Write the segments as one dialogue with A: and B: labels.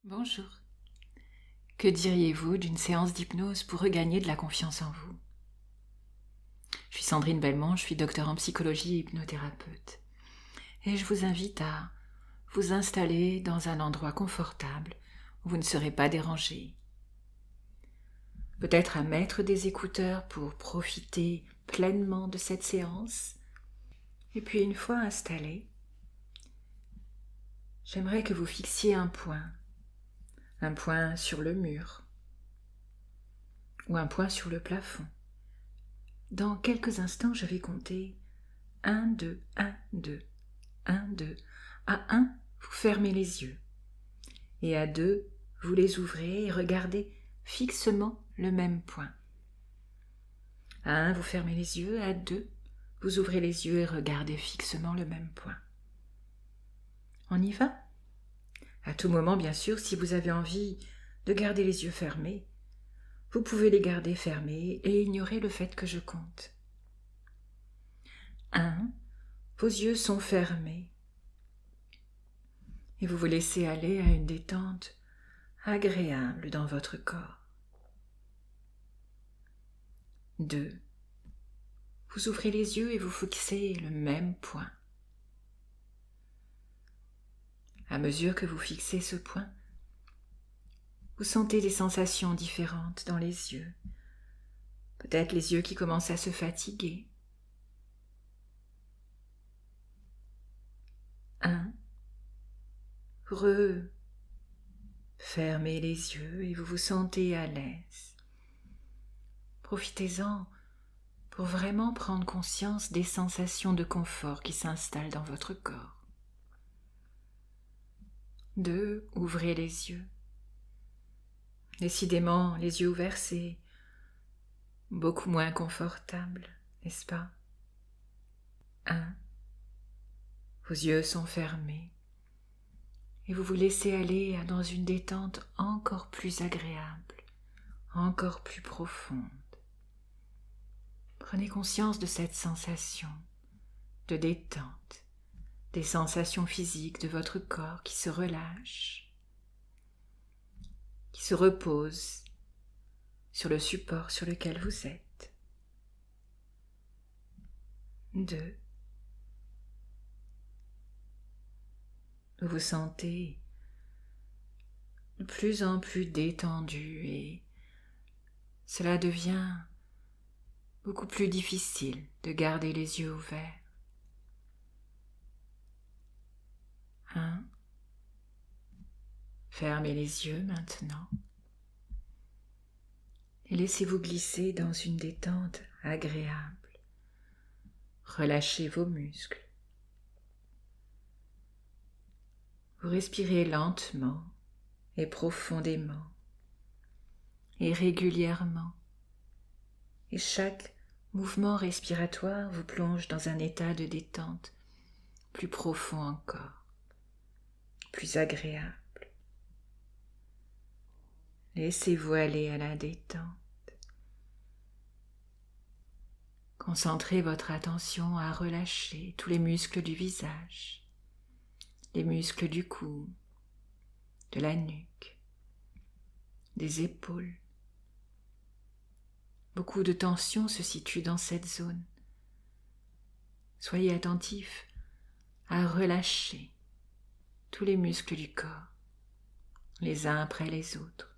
A: Bonjour. Que diriez-vous d'une séance d'hypnose pour regagner de la confiance en vous? Je suis Sandrine Belmont, je suis docteur en psychologie et hypnothérapeute. Et je vous invite à vous installer dans un endroit confortable où vous ne serez pas dérangé. Peut-être à mettre des écouteurs pour profiter pleinement de cette séance. Et puis une fois installé, j'aimerais que vous fixiez un point sur le mur ou un point sur le plafond. Dans quelques instants, je vais compter 1, 2, 1, 2, 1, 2. À 1, vous fermez les yeux. Et à 2, vous les ouvrez et regardez fixement le même point. À 1, vous fermez les yeux. À 2, vous ouvrez les yeux et regardez fixement le même point. On y va? À tout moment, bien sûr, si vous avez envie de garder les yeux fermés, vous pouvez les garder fermés et ignorer le fait que je compte. 1. Vos yeux sont fermés et vous vous laissez aller à une détente agréable dans votre corps. 2. Vous ouvrez les yeux et vous fixez le même point. À mesure que vous fixez ce point, vous sentez des sensations différentes dans les yeux. Peut-être les yeux qui commencent à se fatiguer. 1. Fermez les yeux et vous vous sentez à l'aise. Profitez-en pour vraiment prendre conscience des sensations de confort qui s'installent dans votre corps. 2. Ouvrez les yeux. Décidément, les yeux ouverts, c'est beaucoup moins confortable, n'est-ce pas? 1. Vos yeux sont fermés et vous vous laissez aller dans une détente encore plus agréable, encore plus profonde. Prenez conscience de cette sensation de détente, des sensations physiques de votre corps qui se relâchent, qui se reposent sur le support sur lequel vous êtes. 2. Vous vous sentez de plus en plus détendu et cela devient beaucoup plus difficile de garder les yeux ouverts. 1. Fermez les yeux maintenant et laissez-vous glisser dans une détente agréable. Relâchez vos muscles. Vous respirez lentement et profondément et régulièrement. Et chaque mouvement respiratoire vous plonge dans un état de détente plus profond encore, plus agréable. Laissez-vous aller à la détente. Concentrez votre attention à relâcher tous les muscles du visage, les muscles du cou, de la nuque, des épaules. Beaucoup de tension se situe dans cette zone. Soyez attentif à relâcher tous les muscles du corps, les uns après les autres,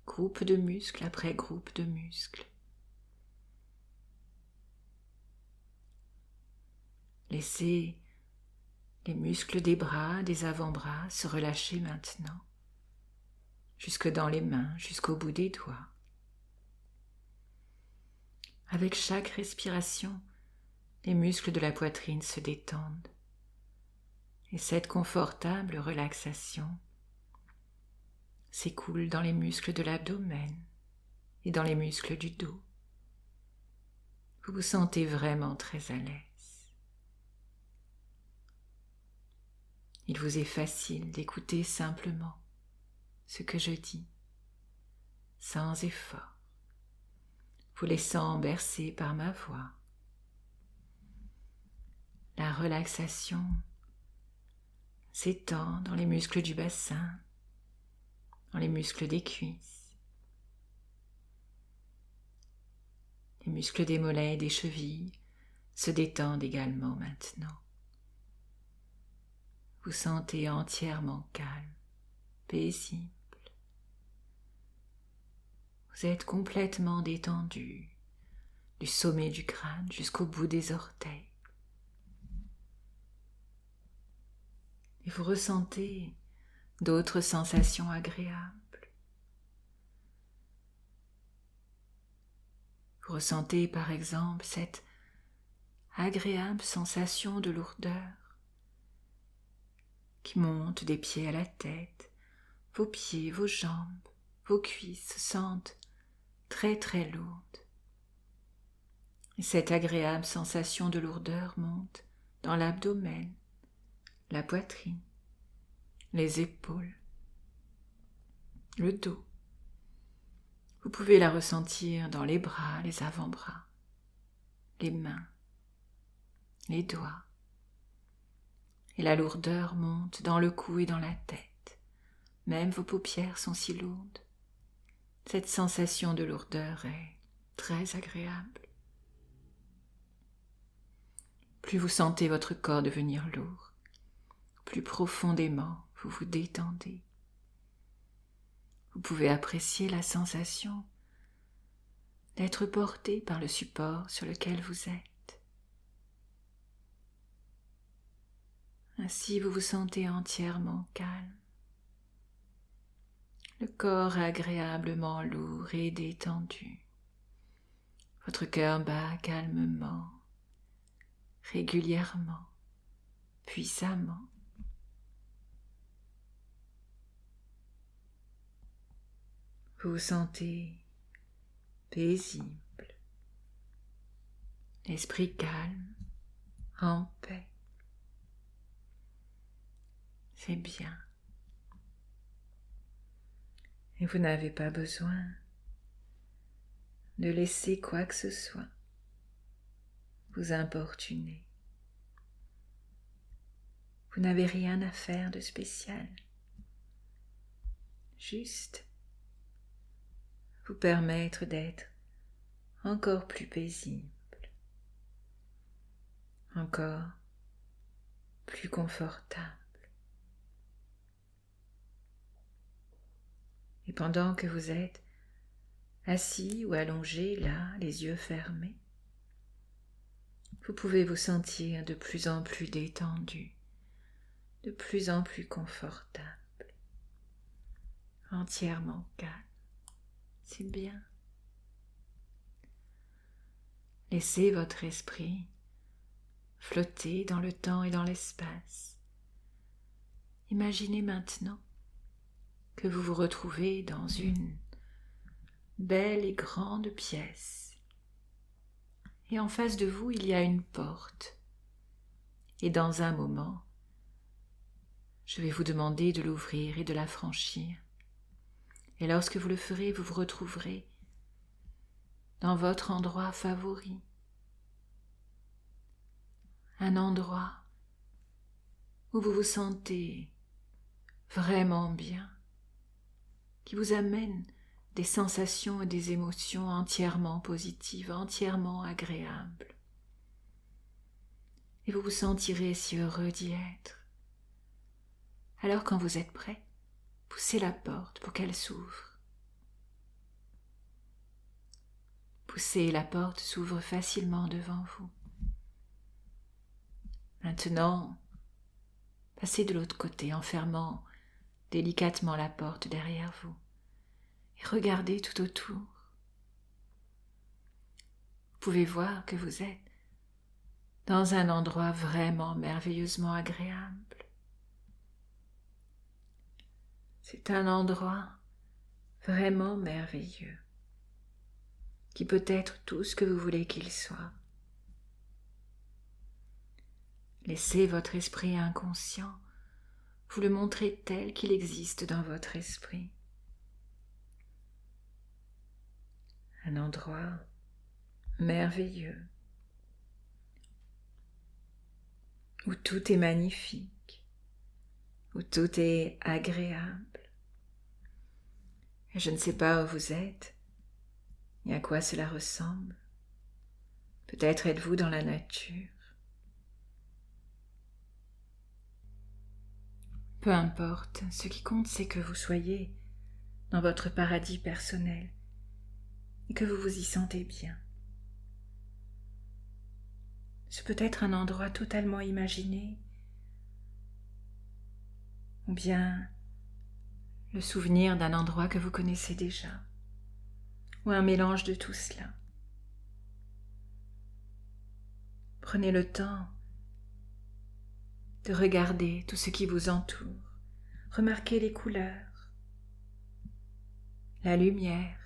A: groupe de muscles après groupe de muscles. Laissez les muscles des bras, des avant-bras se relâcher maintenant, jusque dans les mains, jusqu'au bout des doigts. Avec chaque respiration, les muscles de la poitrine se détendent et cette confortable relaxation s'écoule dans les muscles de l'abdomen et dans les muscles du dos. Vous vous sentez vraiment très à l'aise. Il vous est facile d'écouter simplement ce que je dis, sans effort, vous laissant bercer par ma voix. La relaxation s'étend dans les muscles du bassin, dans les muscles des cuisses, les muscles des mollets et des chevilles se détendent également maintenant. Vous sentez entièrement calme, paisible. Vous êtes complètement détendu, du sommet du crâne jusqu'au bout des orteils. Et vous ressentez d'autres sensations agréables. Vous ressentez par exemple cette agréable sensation de lourdeur qui monte des pieds à la tête. Vos pieds, vos jambes, vos cuisses se sentent très très lourdes. Et cette agréable sensation de lourdeur monte dans l'abdomen, la poitrine, les épaules, le dos. Vous pouvez la ressentir dans les bras, les avant-bras, les mains, les doigts. Et la lourdeur monte dans le cou et dans la tête. Même vos paupières sont si lourdes. Cette sensation de lourdeur est très agréable. Plus vous sentez votre corps devenir lourd, plus profondément vous vous détendez. Vous pouvez apprécier la sensation d'être porté par le support sur lequel vous êtes. Ainsi vous vous sentez entièrement calme. Le corps est agréablement lourd et détendu. Votre cœur bat calmement, régulièrement, puissamment. Vous vous sentez paisible, l'esprit calme, en paix. C'est bien. Et vous n'avez pas besoin de laisser quoi que ce soit vous importuner. Vous n'avez rien à faire de spécial. Juste vous permettre d'être encore plus paisible, encore plus confortable. Et pendant que vous êtes assis ou allongé là, les yeux fermés, vous pouvez vous sentir de plus en plus détendu, de plus en plus confortable, entièrement calme. C'est bien. Laissez votre esprit flotter dans le temps et dans l'espace. Imaginez maintenant que vous vous retrouvez dans une belle et grande pièce. Et en face de vous, il y a une porte. Et dans un moment, je vais vous demander de l'ouvrir et de la franchir. Et lorsque vous le ferez, vous vous retrouverez dans votre endroit favori. Un endroit où vous vous sentez vraiment bien, qui vous amène des sensations et des émotions entièrement positives, entièrement agréables. Et vous vous sentirez si heureux d'y être. Alors quand vous êtes prêt, poussez la porte pour qu'elle s'ouvre. Poussez et la porte s'ouvre facilement devant vous. Maintenant, passez de l'autre côté en fermant délicatement la porte derrière vous et regardez tout autour. Vous pouvez voir que vous êtes dans un endroit vraiment merveilleusement agréable. C'est un endroit vraiment merveilleux, qui peut être tout ce que vous voulez qu'il soit. Laissez votre esprit inconscient vous le montrer tel qu'il existe dans votre esprit. Un endroit merveilleux, où tout est magnifique, où tout est agréable, Je ne sais pas où vous êtes, ni à quoi cela ressemble. Peut-être êtes-vous dans la nature. Peu importe, ce qui compte c'est que vous soyez dans votre paradis personnel et que vous vous y sentez bien. Ce peut être un endroit totalement imaginé ou bien le souvenir d'un endroit que vous connaissez déjà ou un mélange de tout cela. Prenez le temps de regarder tout ce qui vous entoure. Remarquez les couleurs, la lumière.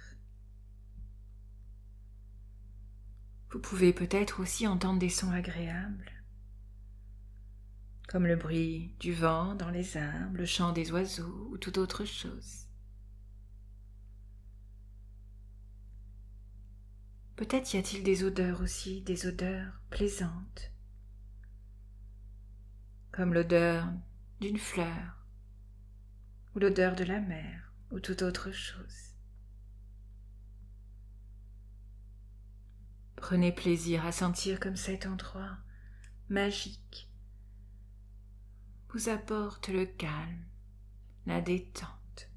A: Vous pouvez peut-être aussi entendre des sons agréables, comme le bruit du vent dans les arbres, le chant des oiseaux ou toute autre chose. Peut-être y a-t-il des odeurs aussi, des odeurs plaisantes, comme l'odeur d'une fleur ou l'odeur de la mer ou toute autre chose. Prenez plaisir à sentir comme cet endroit magique vous apporte le calme, la détente,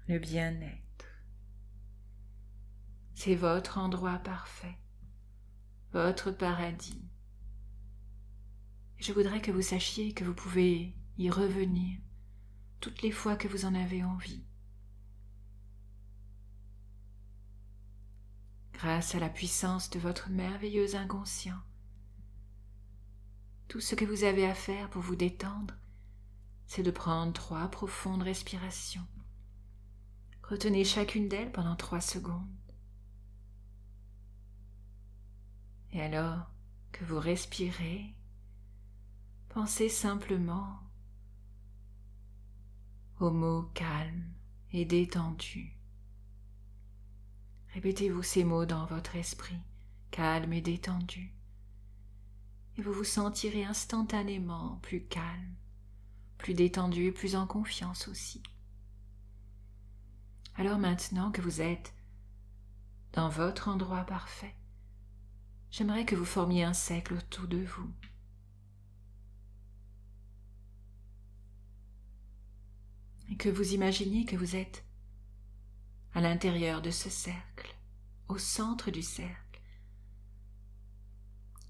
A: le bien-être. C'est votre endroit parfait, votre paradis. Je voudrais que vous sachiez que vous pouvez y revenir toutes les fois que vous en avez envie. Grâce à la puissance de votre merveilleux inconscient, tout ce que vous avez à faire pour vous détendre, c'est de prendre 3 profondes respirations. Retenez chacune d'elles pendant 3 secondes. Et alors que vous respirez, pensez simplement aux mots calme et détendu. Répétez-vous ces mots dans votre esprit, calme et détendu, et vous vous sentirez instantanément plus calme, plus détendu et plus en confiance aussi. Alors maintenant que vous êtes dans votre endroit parfait, j'aimerais que vous formiez un cercle autour de vous. Et que vous imaginiez que vous êtes à l'intérieur de ce cercle, au centre du cercle.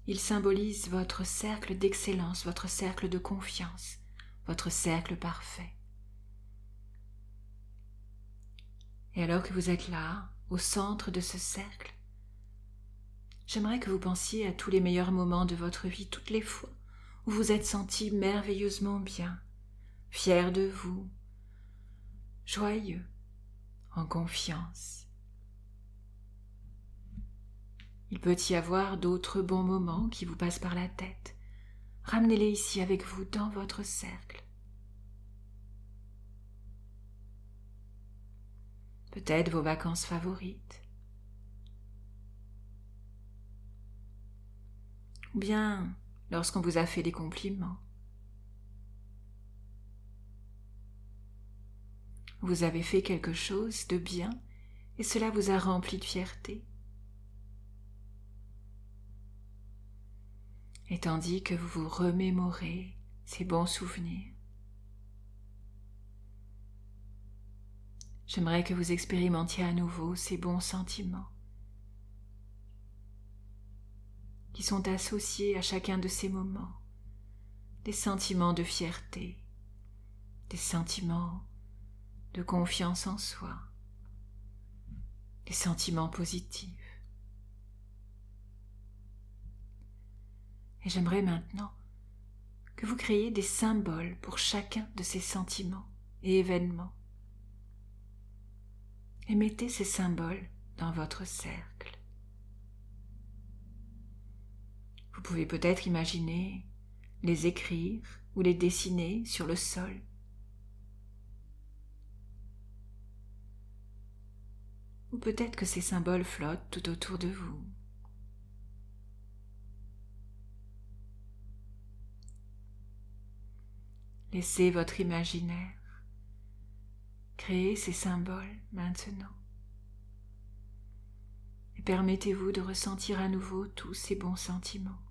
A: Il symbolise votre cercle d'excellence, votre cercle de confiance, votre cercle parfait. Et alors que vous êtes là, au centre de ce cercle, j'aimerais que vous pensiez à tous les meilleurs moments de votre vie, toutes les fois où vous êtes senti merveilleusement bien, fier de vous, joyeux, en confiance. Il peut y avoir d'autres bons moments qui vous passent par la tête. Ramenez-les ici avec vous dans votre cercle. Peut-être vos vacances favorites. Ou bien lorsqu'on vous a fait des compliments. Vous avez fait quelque chose de bien et cela vous a rempli de fierté. Et tandis que vous vous remémorez ces bons souvenirs, j'aimerais que vous expérimentiez à nouveau ces bons sentiments qui sont associés à chacun de ces moments, des sentiments de fierté, des sentiments de confiance en soi, des sentiments positifs. Et j'aimerais maintenant que vous créiez des symboles pour chacun de ces sentiments et événements. Et mettez ces symboles dans votre cercle. Vous pouvez peut-être imaginer les écrire ou les dessiner sur le sol. Ou peut-être que ces symboles flottent tout autour de vous. Laissez votre imaginaire Créez ces symboles maintenant. Et permettez-vous de ressentir à nouveau tous ces bons sentiments.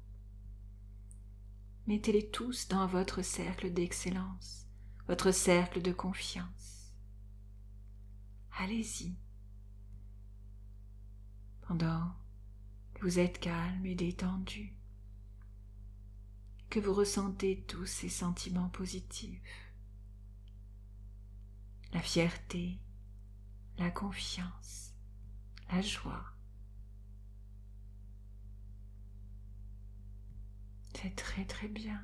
A: Mettez-les tous dans votre cercle d'excellence, votre cercle de confiance. Allez-y. Pendant que vous êtes calme et détendu, que vous ressentez tous ces sentiments positifs, la fierté, la confiance, la joie. C'est très très bien,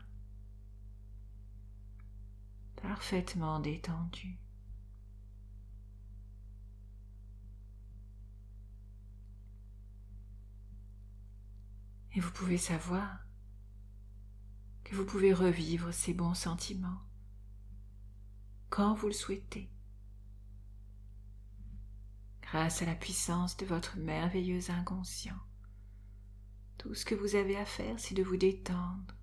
A: parfaitement détendu. Et vous pouvez savoir que vous pouvez revivre ces bons sentiments quand vous le souhaitez, grâce à la puissance de votre merveilleux inconscient. Tout ce que vous avez à faire, c'est de vous détendre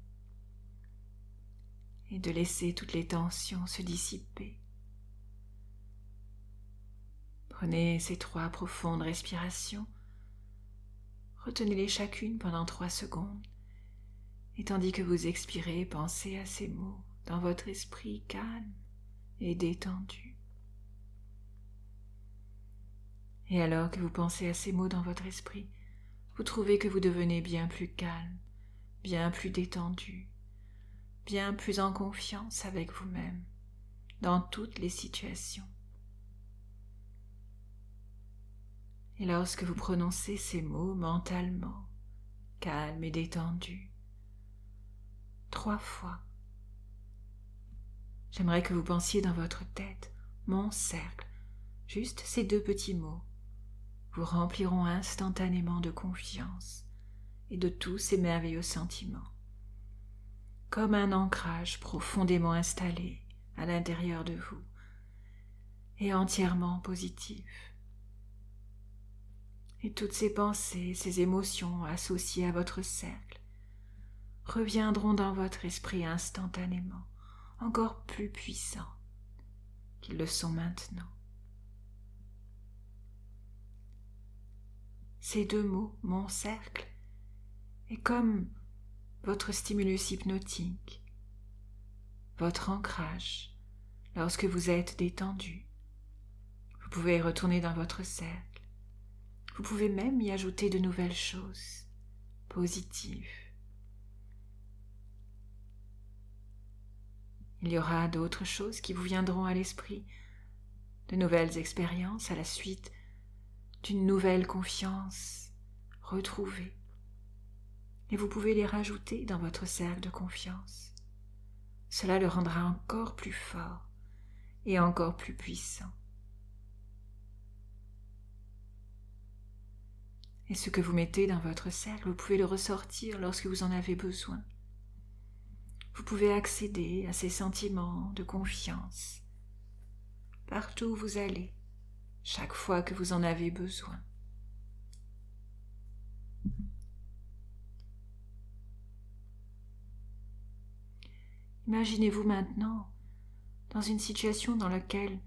A: et de laisser toutes les tensions se dissiper. Prenez ces 3 profondes respirations, retenez-les chacune pendant 3 secondes, et tandis que vous expirez, pensez à ces mots dans votre esprit calme et détendu. Et alors que vous pensez à ces mots dans votre esprit, vous trouvez que vous devenez bien plus calme, bien plus détendu, bien plus en confiance avec vous-même, dans toutes les situations. Et lorsque vous prononcez ces mots mentalement, calme et détendu, 3 fois, j'aimerais que vous pensiez dans votre tête, mon cercle, juste ces 2 petits mots, vous rempliront instantanément de confiance et de tous ces merveilleux sentiments, comme un ancrage profondément installé à l'intérieur de vous et entièrement positif. Et toutes ces pensées, ces émotions associées à votre cercle reviendront dans votre esprit instantanément, encore plus puissants qu'ils le sont maintenant. Ces 2 mots, mon cercle, est comme votre stimulus hypnotique, votre ancrage lorsque vous êtes détendu. Vous pouvez retourner dans votre cercle. Vous pouvez même y ajouter de nouvelles choses positives. Il y aura d'autres choses qui vous viendront à l'esprit, de nouvelles expériences à la suite d'une nouvelle confiance retrouvée. Et vous pouvez les rajouter dans votre cercle de confiance. Cela le rendra encore plus fort et encore plus puissant. Et ce que vous mettez dans votre cercle, vous pouvez le ressortir lorsque vous en avez besoin. Vous pouvez accéder à ces sentiments de confiance partout où vous allez, chaque fois que vous en avez besoin. Imaginez-vous maintenant dans une situation dans laquelle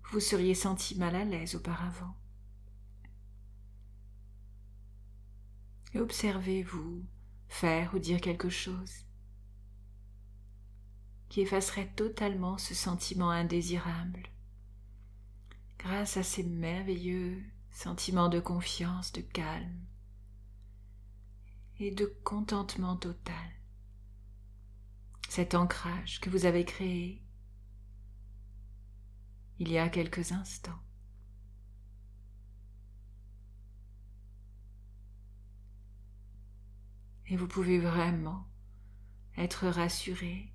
A: vous vous seriez senti mal à l'aise auparavant. Et observez-vous faire ou dire quelque chose qui effacerait totalement ce sentiment indésirable grâce à ces merveilleux sentiments de confiance, de calme et de contentement total. Cet ancrage que vous avez créé il y a quelques instants. Et vous pouvez vraiment être rassuré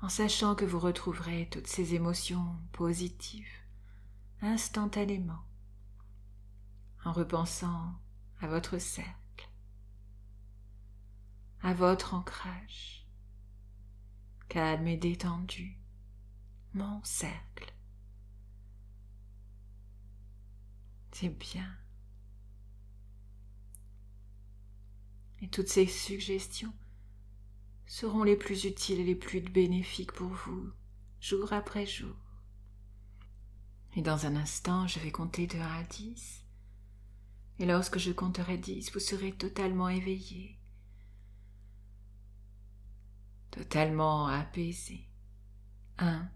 A: en sachant que vous retrouverez toutes ces émotions positives instantanément en repensant à votre cercle, à votre ancrage, calme et détendu, mon cercle. C'est bien. Et toutes ces suggestions seront les plus utiles et les plus bénéfiques pour vous, jour après jour. Et dans un instant, je vais compter de 1 à 10. Et lorsque je compterai 10, vous serez totalement éveillé, totalement apaisé. 1.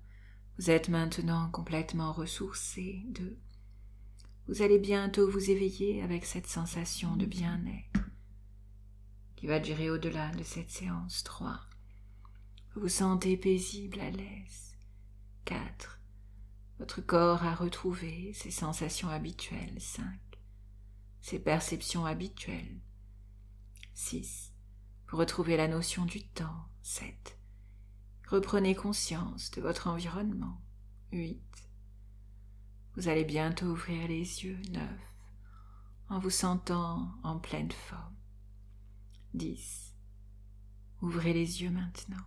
A: Vous êtes maintenant complètement ressourcé. 2. Vous allez bientôt vous éveiller avec cette sensation de bien-être qui va durer au-delà de cette séance. 3. Vous vous sentez paisible, à l'aise. 4. Votre corps a retrouvé ses sensations habituelles. 5. Ses perceptions habituelles. 6. Vous retrouvez la notion du temps. 7. Reprenez conscience de votre environnement. 8. Vous allez bientôt ouvrir les yeux. 9. En vous sentant en pleine forme. 10. Ouvrez les yeux maintenant.